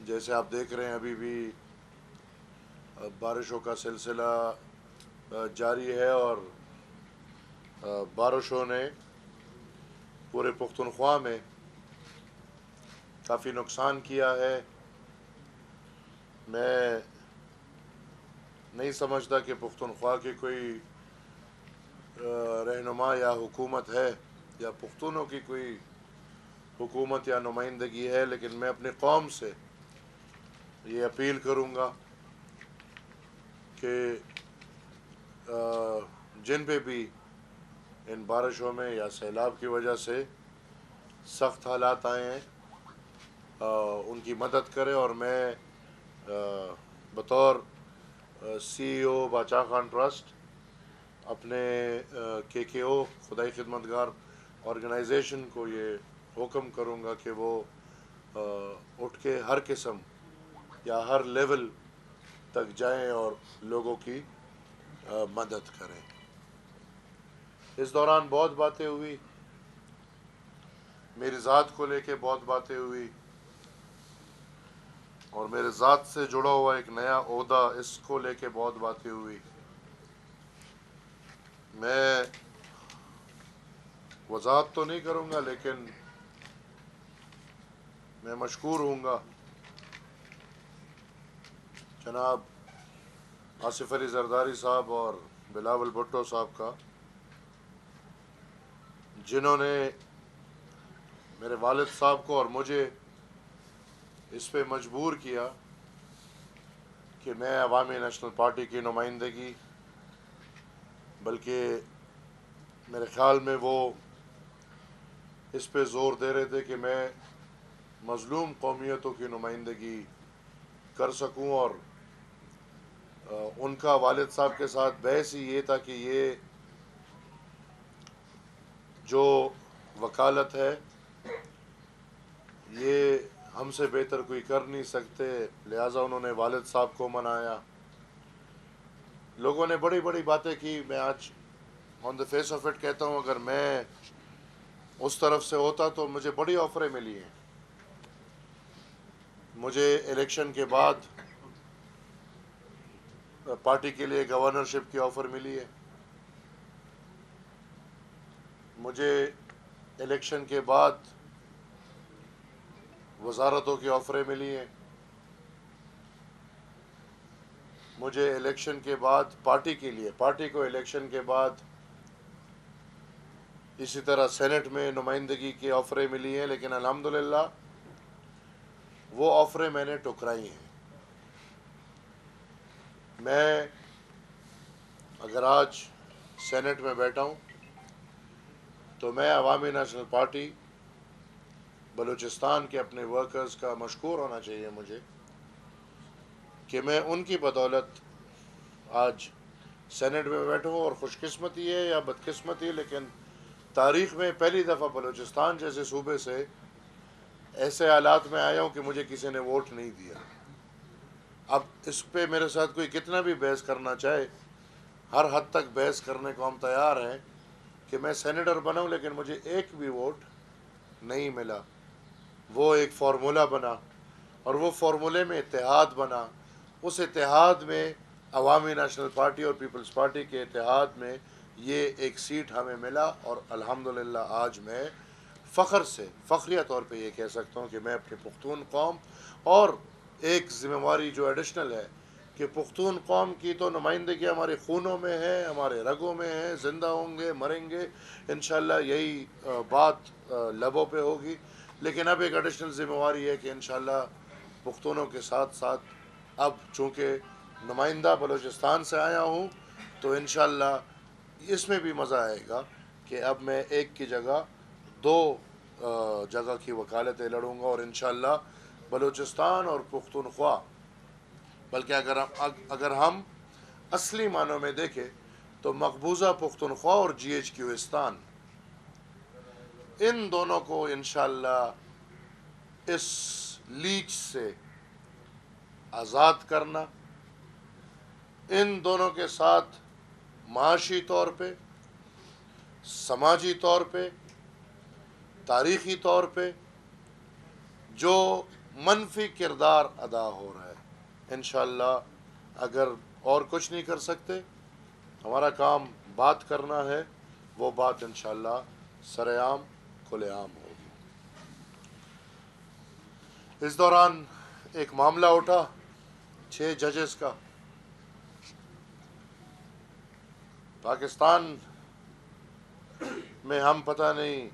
जैसे आप देख रहे हैं अभी भी बारिशों का सिलसिला जारी है और बारिशों ने पूरे पुख्तनख्वा में काफ़ी नुकसान किया है। मैं नहीं समझता कि पुख्तनख्वा की कोई रहनुमा या हुकूमत है या पुख्तनों की कोई हुकूमत या नुमाइंदगी है, लेकिन मैं अपनी कौम से ये अपील करूँगा कि जिन पे भी इन बारिशों में या सैलाब की वजह से सख्त हालात आए हैं उनकी मदद करें। और मैं बतौर CEO बादशाह खान ट्रस्ट अपने KKO खुदाई खिदमतगार ऑर्गेनाइजेशन को ये हुक्म करूँगा कि वो उठ के हर किस्म या हर लेवल तक जाएं और लोगों की मदद करें। इस दौरान बहुत बातें हुई, मेरी ज़ात को लेके बहुत बातें हुई और मेरे ज़ात से जुड़ा हुआ एक नया ओहदा इसको लेके बहुत बातें हुई। मैं वजाहत तो नहीं करूँगा, लेकिन मैं मशकूर हूँगा जनाब आसिफ अली जरदारी साहब और बिलावल भुट्टो साहब का, जिन्होंने मेरे वालिद साहब को और मुझे इस पे मजबूर किया कि मैं अवामी नेशनल पार्टी की नुमाइंदगी, बल्कि मेरे ख़्याल में वो इस पे ज़ोर दे रहे थे कि मैं मज़लूम कौमियतों की नुमाइंदगी कर सकूं। और उनका वालिद साहब के साथ बहस ही ये था कि ये जो वकालत है ये हमसे बेहतर कोई कर नहीं सकते, लिहाजा उन्होंने वालिद साहब को मनाया। लोगों ने बड़ी बड़ी बातें की। मैं आज on the face of it कहता हूँ, अगर मैं उस तरफ से होता तो मुझे बड़ी ऑफरें मिली हैं। मुझे इलेक्शन के बाद पार्टी के लिए गवर्नरशिप की ऑफ़र मिली है। मुझे इलेक्शन के बाद वजारतों की ऑफ़रें मिली हैं। मुझे इलेक्शन के बाद पार्टी के लिए, पार्टी को इलेक्शन के बाद इसी तरह सेनेट में नुमाइंदगी की ऑफ़रें मिली हैं, लेकिन अल्हम्दुलिल्लाह वो ऑफ़रें मैंने ठुकराई हैं। मैं अगर आज सेनेट में बैठा हूँ तो मैं अवामी नेशनल पार्टी बलूचिस्तान के अपने वर्कर्स का मशकूर होना चाहिए मुझे कि मैं उनकी बदौलत आज सेनेट में बैठा हूँ। और ख़ुशकिस्मती है या बदकिस्मती है, लेकिन तारीख़ में पहली दफ़ा बलूचिस्तान जैसे सूबे से ऐसे हालात में आया हूँ कि मुझे किसी ने वोट नहीं दिया। अब इस पे मेरे साथ कोई कितना भी बहस करना चाहे, हर हद तक बहस करने को हम तैयार हैं कि मैं सेनेटर बना हूँ, लेकिन मुझे एक भी वोट नहीं मिला। वो एक फार्मूला बना और वो फार्मूले में इत्तेहाद बना। उस इत्तेहाद में अवामी नेशनल पार्टी और पीपल्स पार्टी के इत्तेहाद में ये एक सीट हमें मिला। और अल्हम्दुलिल्लाह आज मैं फ़ख्र से, फ़ख्रिया तौर पे ये कह सकता हूँ कि मैं अपनी पुख्तून कौम और एक ज़िम्मेवारी जो एडिशनल है कि पुख्तून कौम की तो नुमाइंदगी हमारे खूनों में है, हमारे रगों में है, ज़िंदा होंगे मरेंगे इंशाअल्लाह, यही बात लबों पे होगी। लेकिन अब एक एडिशनल ज़िम्मेवारी है कि इंशाअल्लाह पुख्तूनों के साथ साथ अब चूँकि नुमाइंदा बलूचिस्तान से आया हूँ तो इंशाअल्लाह इसमें भी मज़ा आएगा कि अब मैं एक की जगह दो जगह की वकालतें लड़ूंगा। और इंशाअल्लाह बलूचिस्तान और पुख्तनख्वा, बल्कि अगर हम असली मानों में देखें तो मकबूजा पुख्तनख्वा और GHQistan, इन दोनों को इंशाअल्लाह इस लीच से आज़ाद करना, इन दोनों के साथ माशी तौर पे, समाजी तौर पे, तारीख़ी तौर पे जो मनफी किरदार अदा हो रहा है। इंशाअल्लाह अगर और कुछ नहीं कर सकते, हमारा काम बात करना है, वो बात इंशाअल्लाह सरेआम खुलेआम होगी। इस दौरान एक मामला उठा 6 जजेस का। पाकिस्तान में हम पता नहीं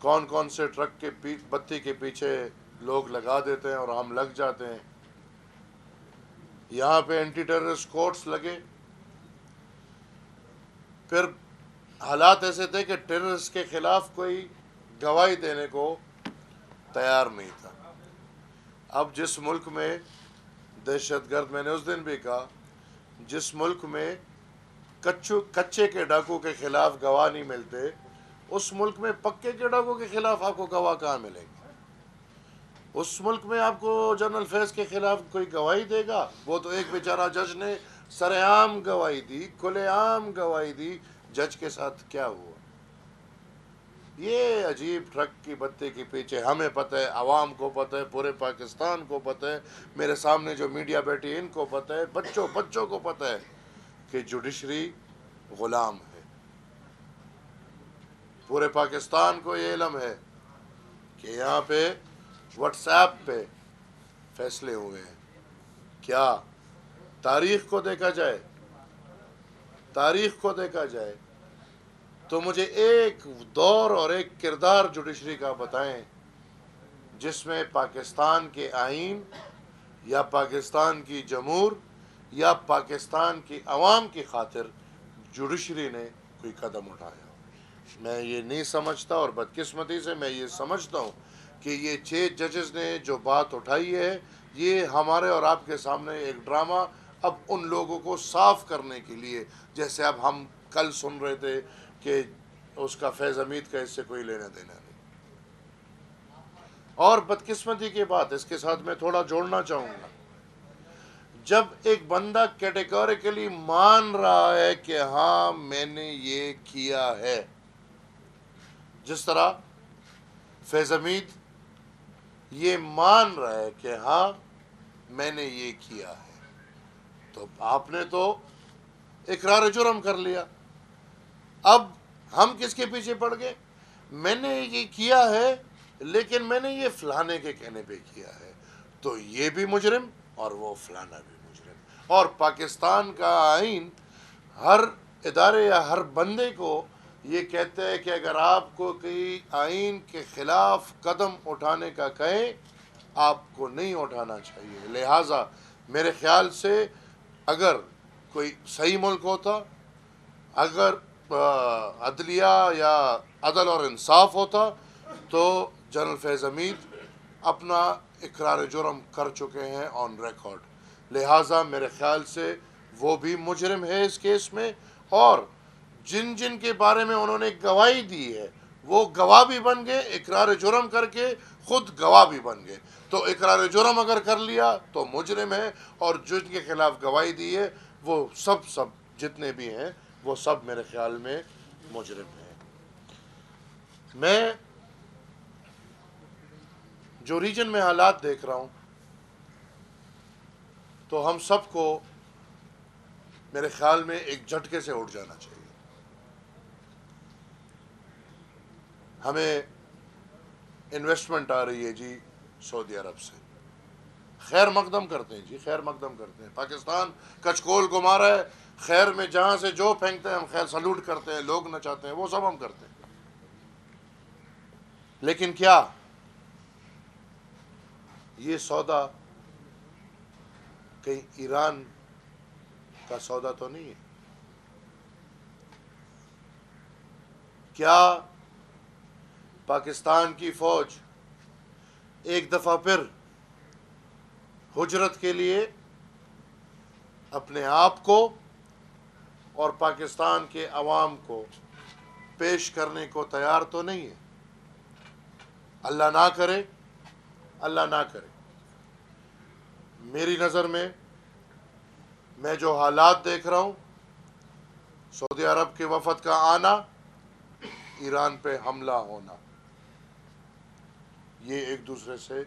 कौन कौन से ट्रक के बत्ती के पीछे लोग लगा देते हैं और हम लग जाते हैं। यहाँ पे एंटी टेररिस्ट कोर्ट्स लगे, फिर हालात ऐसे थे कि टेररिस्ट के खिलाफ कोई गवाही देने को तैयार नहीं था। अब जिस मुल्क में दहशतगर्द, मैंने उस दिन भी कहा, जिस मुल्क में कच्चे के डाकू के खिलाफ गवाह नहीं मिलते, उस मुल्क में पक्के के डाकू के खिलाफ आपको गवाह कहाँ मिलेंगे? उस मुल्क में आपको जनरल फैज के खिलाफ कोई गवाही देगा? वो तो एक बेचारा जज ने सरेआम गवाही दी, खुलेआम गवाही दी। जज के साथ क्या हुआ? ये अजीब ट्रक की बत्ती के पीछे हमें पता है, आवाम को पता है, पूरे पाकिस्तान को पता है, मेरे सामने जो मीडिया बैठी है इनको पता है, बच्चों को पता है कि जुडिशरी गुलाम है। पूरे पाकिस्तान को ये इल्म है कि यहाँ पे व्हाट्सएप पे फैसले हुए हैं। क्या तारीख को देखा जाए तो मुझे एक दौर और एक किरदार जुडिशरी का बताएं जिसमें पाकिस्तान के आईन या पाकिस्तान की जमहूर या पाकिस्तान की आवाम की खातिर जुडिशरी ने कोई कदम उठाया। मैं ये नहीं समझता, और बदकिस्मती से मैं ये समझता हूँ कि ये 6 जजेस ने जो बात उठाई है, ये हमारे और आपके सामने एक ड्रामा, अब उन लोगों को साफ करने के लिए, जैसे अब हम कल सुन रहे थे कि उसका फैज़ हमीद का इससे कोई लेना देना नहीं। और बदकिस्मती की बात इसके साथ मैं थोड़ा जोड़ना चाहूँगा, जब एक बंदा कैटेगोरिकली मान रहा है कि हाँ मैंने ये किया है, जिस तरह फैज़ हमीद ये मान रहा है कि हाँ मैंने ये किया है, तो आपने तो इकरार जुर्म कर लिया। अब हम किसके पीछे पड़ गए? मैंने ये किया है, लेकिन मैंने ये फलाने के कहने पे किया है, तो ये भी मुजरिम और वो फलाना भी मुजरिम। और पाकिस्तान का आइन हर इदारे या हर बंदे को ये कहते हैं कि अगर आपको कोई आइन के खिलाफ कदम उठाने का कहे, आपको नहीं उठाना चाहिए। लिहाजा मेरे ख्याल से अगर कोई सही मुल्क होता, अगर अदलिया या अदल और इंसाफ होता, तो जनरल फैज़ हमीद अपना इकरार जुर्म कर चुके हैं ऑन रिकॉर्ड। लिहाजा मेरे ख्याल से वो भी मुजरिम है इस केस में, और जिन जिन के बारे में उन्होंने गवाही दी है वो गवाह भी बन गए, इकरार जुर्म करके खुद गवाह भी बन गए। तो इकरार जुर्म अगर कर लिया तो मुजरिम है, और जिनके खिलाफ गवाही दी है वो सब जितने भी हैं वो सब मेरे ख्याल में मुजरिम हैं। मैं जो रीजन में हालात देख रहा हूँ, तो हम सबको मेरे ख्याल में एक झटके से उठ जाना चाहिए। हमें इन्वेस्टमेंट आ रही है जी सऊदी अरब से, खैर मकदम करते हैं जी, खैर मकदम करते हैं। पाकिस्तान कचकोल घुमा रहा है, खैर में जहाँ से जो फेंकते हैं हम खैर सल्यूट करते हैं, लोग नचाते हैं, वो सब हम करते हैं। लेकिन क्या ये सौदा कहीं ईरान का सौदा तो नहीं है? क्या पाकिस्तान की फौज एक दफ़ा फिर हुजरत के लिए अपने आप को और पाकिस्तान के अवाम को पेश करने को तैयार तो नहीं है? अल्लाह ना करे, अल्लाह ना करे। मेरी नज़र में मैं जो हालात देख रहा हूँ, सऊदी अरब के वफद का आना, ईरान पे हमला होना, ये एक दूसरे से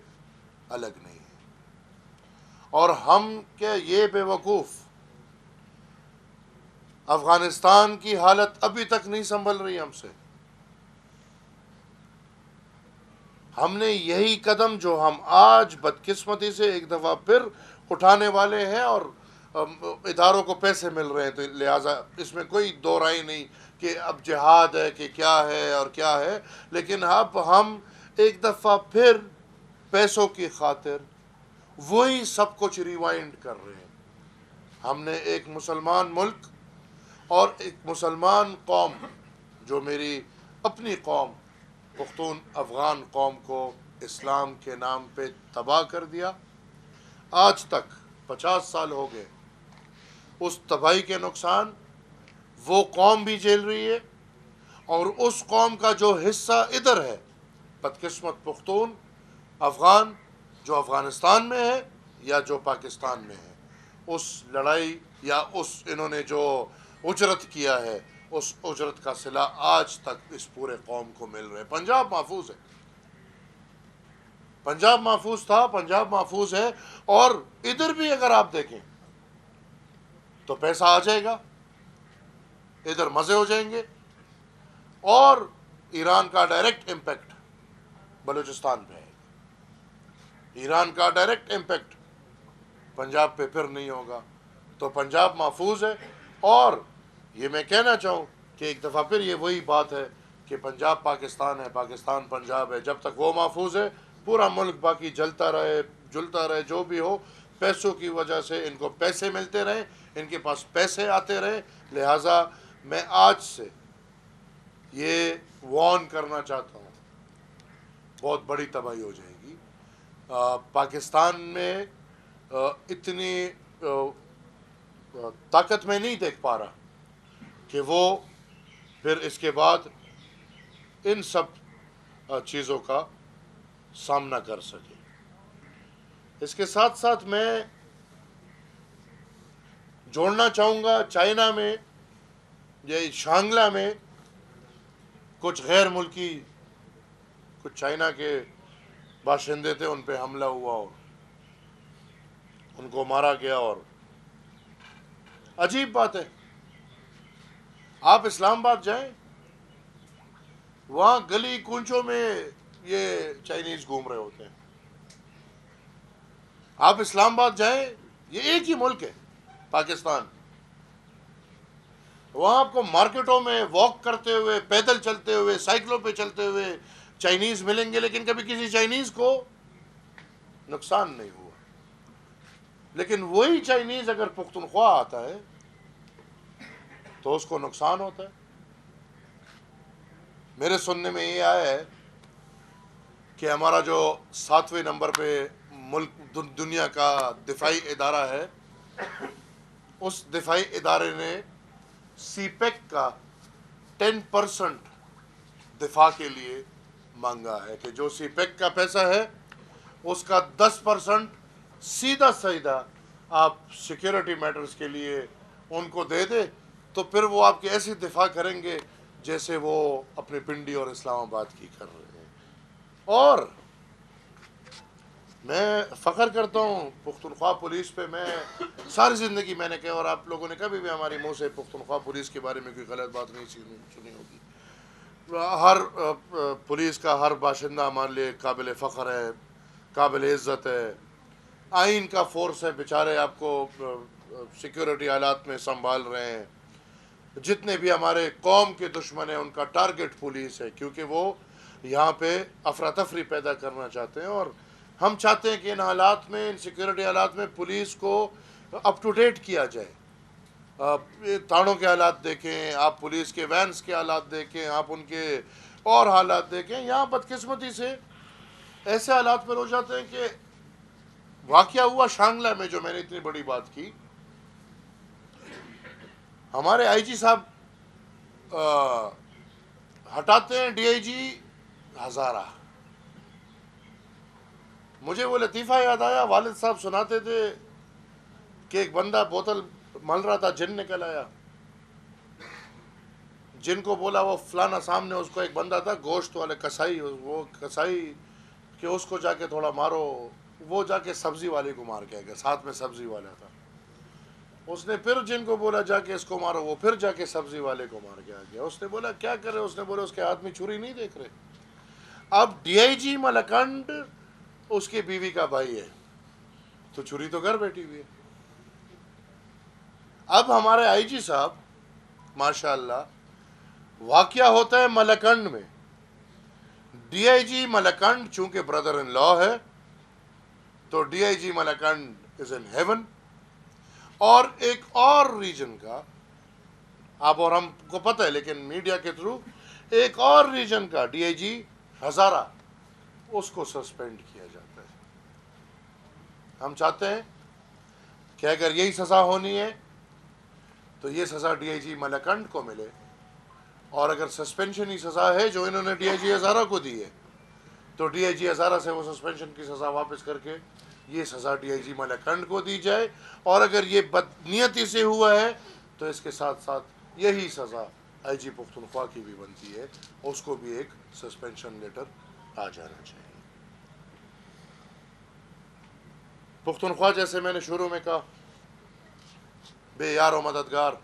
अलग नहीं है। और हम क्या ये बेवकूफ़, अफगानिस्तान की हालत अभी तक नहीं संभल रही हमसे। हमने यही कदम जो हम आज बदकिस्मती से एक दफ़ा फिर उठाने वाले हैं, और इदारों को पैसे मिल रहे हैं, तो लिहाजा इसमें कोई दो राय नहीं कि अब जिहाद है कि क्या है और क्या है। लेकिन अब हम एक दफ़ा फिर पैसों की खातिर वही सब कुछ रिवाइंड कर रहे हैं। हमने एक मुसलमान मुल्क और एक मुसलमान कौम, जो मेरी अपनी कौम पुख्तून अफ़गान कौम को इस्लाम के नाम पे तबाह कर दिया। आज तक 50 साल हो गए। उस तबाही के नुकसान वो कौम भी झेल रही है, और उस कौम का जो हिस्सा इधर है, बदकिस्मत पुख्तून अफ़गान जो अफ़गानिस्तान में है या जो पाकिस्तान में है, उस लड़ाई या उस इन्होंने जो उजरत किया है, उस उजरत का सिला आज तक इस पूरे कौम को मिल रहा है। पंजाब महफूज है, पंजाब महफूज था, पंजाब महफूज है। और इधर भी अगर आप देखें तो पैसा आ जाएगा, इधर मजे हो जाएंगे, और ईरान का डायरेक्ट इम्पैक्ट बलूचिस्तान पे है। ईरान का डायरेक्ट इम्पैक्ट पंजाब पे फिर नहीं होगा। तो पंजाब महफूज है। और ये मैं कहना चाहूँ कि एक दफ़ा फिर ये वही बात है कि पंजाब पाकिस्तान है, पाकिस्तान पंजाब है। जब तक वो महफूज है, पूरा मुल्क बाकी जलता रहे, जुलता रहे, जो भी हो, पैसों की वजह से इनको पैसे मिलते रहे, इनके पास पैसे आते रहे। लिहाजा मैं आज से ये वार्न करना चाहता हूँ, बहुत बड़ी तबाही हो जाएगी। पाकिस्तान में इतनी ताकत में नहीं देख पा रहा कि वो फिर इसके बाद इन सब चीज़ों का सामना कर सके। इसके साथ साथ मैं जोड़ना चाहूँगा, चाइना में ये शांगला में कुछ गैर मुल्की, कुछ चाइना के बाशिंदे थे, उन पे हमला हुआ और उनको मारा गया। और अजीब बात है, आप इस्लामाबाद जाएं, वहाँ गली कूंचों में ये चाइनीज घूम रहे होते हैं। आप इस्लामाबाद जाएं, ये एक ही मुल्क है पाकिस्तान, वहाँ आपको मार्केटों में वॉक करते हुए, पैदल चलते हुए, साइकिलों पे चलते हुए चाइनीज मिलेंगे, लेकिन कभी किसी चाइनीज को नुकसान नहीं हुआ। लेकिन वही चाइनीज अगर पुख्तनख्वा आता है तो उसको नुकसान होता है। मेरे सुनने में ये आया है कि हमारा जो 7वें नंबर पे मुल्क दुनिया का दिफाई इदारा है, उस दिफाई इदारे ने सीपेक का 10% दिफा के लिए मांगा है कि जो सीपेक का पैसा है उसका 10% सीधा सीधा आप सिक्योरिटी मैटर्स के लिए उनको दे दे, तो फिर वो आपकी ऐसी दिफा करेंगे जैसे वो अपने पिंडी और इस्लामाबाद की कर रहे हैं। और मैं फ़ख्र करता हूँ पुख्तनख्वा पुलिस पे। मैं सारी ज़िंदगी मैंने कहा, और आप लोगों ने कभी भी हमारी मुंह से पुख्तनख्वा पुलिस के बारे में कोई गलत बात नहीं सुनी होगी। हर पुलिस का हर बाशिंदा हमारे लिए काबिल फ़ख्र है, काबिल इज़्ज़त है। आइन का फोर्स है, बेचारे आपको सिक्योरिटी हालात में संभाल रहे हैं। जितने भी हमारे कौम के दुश्मन हैं उनका टारगेट पुलिस है, क्योंकि वो यहाँ पे अफरा तफरी पैदा करना चाहते हैं। और हम चाहते हैं कि इन हालात में, इन सिक्योरिटी हालात में पुलिस को अप टू डेट किया जाए। थानों के हालात देखें आप, पुलिस के वैन्स के हालात देखें आप, उनके और हालात देखें। यहाँ बदकिस्मती से ऐसे हालात पर हो जाते हैं कि वाक़या हुआ शांगला में, जो मैंने इतनी बड़ी बात की, हमारे आईजी साहब हटाते हैं डीआईजी हज़ारा। मुझे वो लतीफ़ा याद आया, वालिद साहब सुनाते थे कि एक बंदा बोतल मल रहा था, जिन निकल आया। जिन को बोला वो फलाना, सामने उसको एक बंदा था गोश्त वाले कसाई, वो कसाई कि उसको जाके थोड़ा मारो, वो जाके सब्जी वाले को मार के आ गया, साथ में सब्जी वाला था। उसने फिर जिनको बोला जाके इसको मारो, वो फिर जाके सब्जी वाले को मार के आ गया। उसने बोला क्या करे, उसने बोला उसके हाथ में छुरी नहीं देख रहे। अब डीआईजी मलकंड उसकी बीवी का भाई है, तो छुरी तो घर बैठी हुई है। अब हमारे आईजी साहब माशाअल्लाह, वाकया होता है मलकंड में। डीआईजी मलकंड चूंकि ब्रदर इन लॉ है, तो डीआईजी मलकंड इज इन हेवन। और एक और रीजन का आप और हमको पता है, लेकिन मीडिया के थ्रू एक और रीजन का डीआईजी हजारा, उसको सस्पेंड किया जाता है। हम चाहते हैं कि अगर यही सजा होनी है तो ये सजा डीआईजी मलकंड को मिले, और अगर सस्पेंशन ही सजा है जो इन्होंने डीआईजी हजारा को दी है, तो डीआईजी हजारा से वो सस्पेंशन की सजा वापस करके ये सजा डीआईजी मलकंड को दी जाए। और अगर ये बदनीयती से हुआ है तो इसके साथ साथ यही सजा आईजी पुख्तनख्वा की भी बनती है, उसको भी एक सस्पेंशन लेटर आ जाना चाहिए। पुख्तनख्वा जैसे मैंने शुरू में कहा, बेयार और मददगार,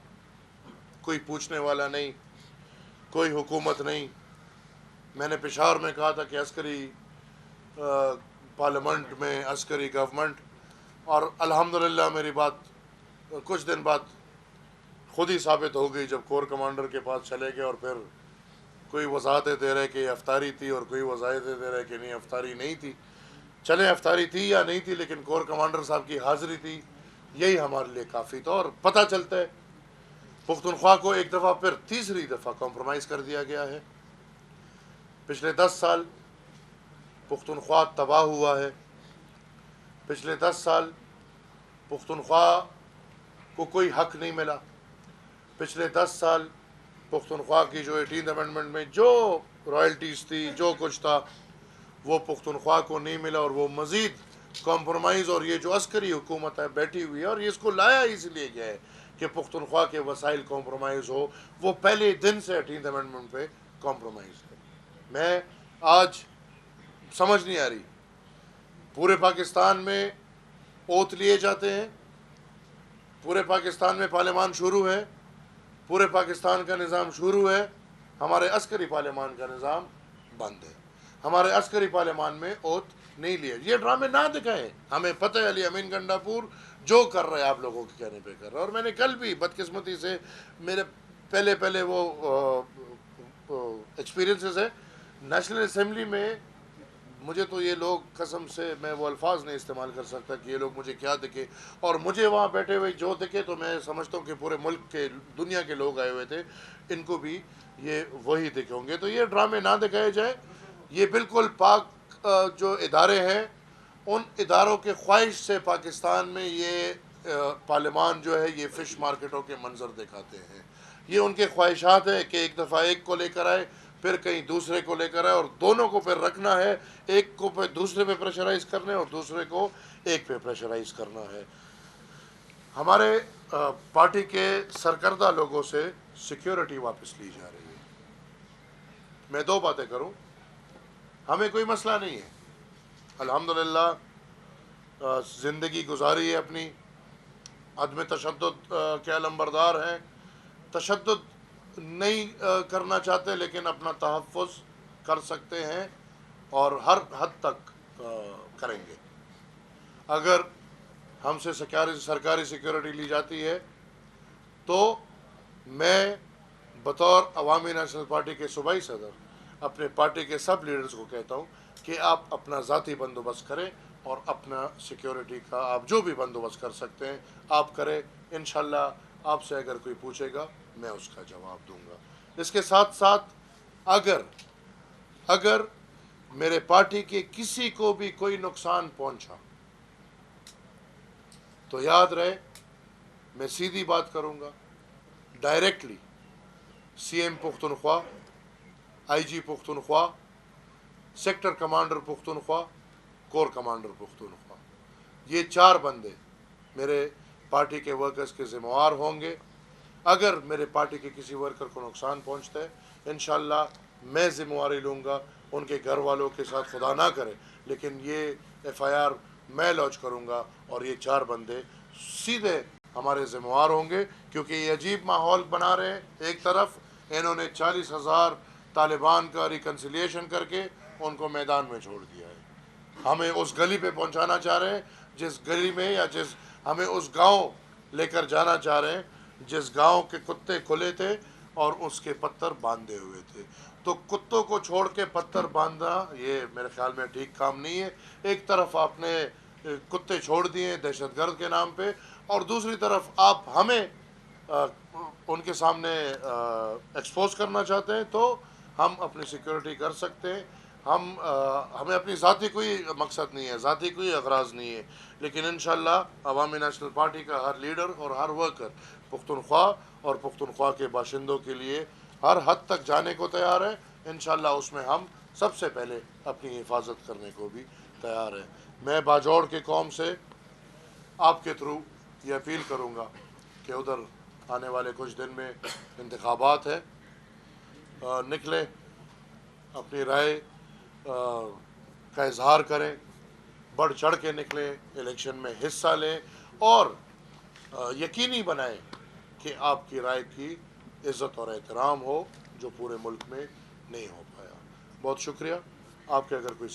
कोई पूछने वाला नहीं, कोई हुकूमत नहीं। मैंने पेशावर में कहा था कि अस्करी पार्लियामेंट में अस्करी गवर्नमेंट, और अल्हम्दुलिल्लाह मेरी बात कुछ दिन बाद खुद ही साबित हो गई जब कोर कमांडर के पास चले गए और फिर कोई वजाहतें दे रहे कि अफ्तारी थी और कोई वजाहतें दे रहे कि नहीं अफ्तारी नहीं थी। चले अफ्तारी थी या नहीं थी, लेकिन कोर कमांडर साहब की हाजिरी थी, यही हमारे लिए काफ़ी था। और पता चलता है पुख्तनख्वा को एक दफ़ा फिर तीसरी दफ़ा कॉम्प्रोमाइज़ कर दिया गया है। पिछले 10 साल पुख्तनख्वा तबाह हुआ है। पिछले 10 साल पुख्तनख्वा को कोई हक नहीं मिला। पिछले 10 साल पुख्तनख्वा की जो 18th अमेंडमेंट में जो रॉयल्टीज़ थी, जो कुछ था, वो पुख्तनख्वा को नहीं मिला। और वो मज़ीद कॉम्प्रोमाइज़, और ये जो अस्करी हुकूमत है बैठी हुई है, और ये इसको लाया इसलिए गया है कि पुख्तनख्वा के वसाइल कॉम्प्रोमाइज़ हो। वो पहले दिन से 18th अमेंडमेंट पे कॉम्प्रोमाइज़ है। मैं आज समझ नहीं आ रही, पूरे पाकिस्तान में ओथ लिए जाते हैं, पूरे पाकिस्तान में पार्लियामान शुरू है, पूरे पाकिस्तान का निज़ाम शुरू है, हमारे अस्करी पार्लियामान का निज़ाम बंद है। हमारे अस्करी पार्लियामान में ओथ नहीं लिए। ये ड्रामे ना दिखाएं, हमें पता है अली अमीन गंडापुर जो कर रहे हैं आप लोगों के कहने पे कर रहा है। और मैंने कल भी बदकिस्मती से मेरे पहले वो एक्सपीरियंसेस है नेशनल असम्बली में। मुझे तो ये लोग, कसम से मैं वो अल्फाज नहीं इस्तेमाल कर सकता कि ये लोग मुझे क्या दिखे, और मुझे वहाँ बैठे हुए जो दिखे तो मैं समझता हूँ कि पूरे मुल्क के, दुनिया के लोग आए हुए थे, इनको भी ये वही दिखे होंगे। तो ये ड्रामे ना दिखाए जाए। ये बिल्कुल पाक जो इदारे हैं, उन इदारों के ख्वाहिश से पाकिस्तान में ये पार्लियामान जो है ये फ़िश मार्केटों के मंजर दिखाते हैं। ये उनके ख्वाहिशात है कि एक दफ़ा एक को लेकर आए, फिर कहीं दूसरे को लेकर आए, और दोनों को फिर रखना है। एक को पे दूसरे पे प्रेशराइज करना है और दूसरे को एक पे प्रेशराइज करना है। हमारे पार्टी के सरकर्दा लोगों से सिक्योरिटी वापस ली जा रही है। मैं दो बातें करूं, हमें कोई मसला नहीं है, अल्हम्दुलिल्लाह ज़िंदगी गुजारी है अपनी, अदम तशद्दुद के अलंबरदार हैं, तशद्दुद नहीं करना चाहते, लेकिन अपना तहफ़्फ़ुज़ कर सकते हैं और हर हद तक करेंगे। अगर हमसे सरकारी सिक्योरिटी ली जाती है तो मैं बतौर अवामी नेशनल पार्टी के सूबाई सदर अपने पार्टी के सब लीडर्स को कहता हूँ कि आप अपना ज़ाती बंदोबस्त करें और अपना सिक्योरिटी का आप जो भी बंदोबस्त कर सकते हैं आप करें। इंशाल्लाह आपसे अगर कोई पूछेगा मैं उसका जवाब दूंगा। इसके साथ साथ अगर मेरे पार्टी के किसी को भी कोई नुकसान पहुंचा तो याद रहे मैं सीधी बात करूंगा, directly CM Pakhtunkhwa, IG Pakhtunkhwa, sector commander Pakhtunkhwa, core commander Pakhtunkhwa, ये 4 बंदे मेरे पार्टी के वर्कर्स के ज़िम्मेवार होंगे। अगर मेरे पार्टी के किसी वर्कर को नुकसान पहुंचता है, इंशाल्लाह मैं ज़िम्मेवारी लूँगा। उनके घर वालों के साथ खुदा ना करे लेकिन ये FIR मैं लॉन्च करूँगा और ये 4 बंदे सीधे हमारे ज़िम्मेवार होंगे, क्योंकि ये अजीब माहौल बना रहे हैं। एक तरफ इन्होंने 40,000 तालिबान का रिकन्सिलिएशन करके उनको मैदान में छोड़ दिया है, हमें उस गली पे पहुंचाना चाह रहे हैं जिस गली में, या जिस हमें उस गांव लेकर जाना चाह रहे हैं जिस गांव के कुत्ते खुले थे और उसके पत्थर बांधे हुए थे। तो कुत्तों को छोड़ के पत्थर बांधना ये मेरे ख्याल में ठीक काम नहीं है। एक तरफ आपने कुत्ते छोड़ दिए दहशतगर्द के नाम पे, और दूसरी तरफ आप हमें उनके सामने एक्सपोज करना चाहते हैं। तो हम अपनी सिक्योरिटी कर सकते हैं, हमें अपनी ज़ाती कोई मकसद नहीं है, ज़ाती कोई अगराज नहीं है, लेकिन इंशाल्लाह अवामी नेशनल पार्टी का हर लीडर और हर वर्कर पुख्तनख्वा और पुख्तनख्वा के बाशिंदों के लिए हर हद तक जाने को तैयार है। इंशाल्लाह उसमें हम सबसे पहले अपनी हिफाजत करने को भी तैयार है। मैं बाजौड़ के कौम से आपके थ्रू ये अपील करूँगा कि उधर आने वाले कुछ दिन में इंतखाबात है, निकले, अपनी राय का इजहार करें, बढ़ चढ़ के निकलें, इलेक्शन में हिस्सा लें और यकीनी बनाएं कि आपकी राय की इज़्ज़त और एहतराम हो, जो पूरे मुल्क में नहीं हो पाया। बहुत शुक्रिया। आपके अगर कोई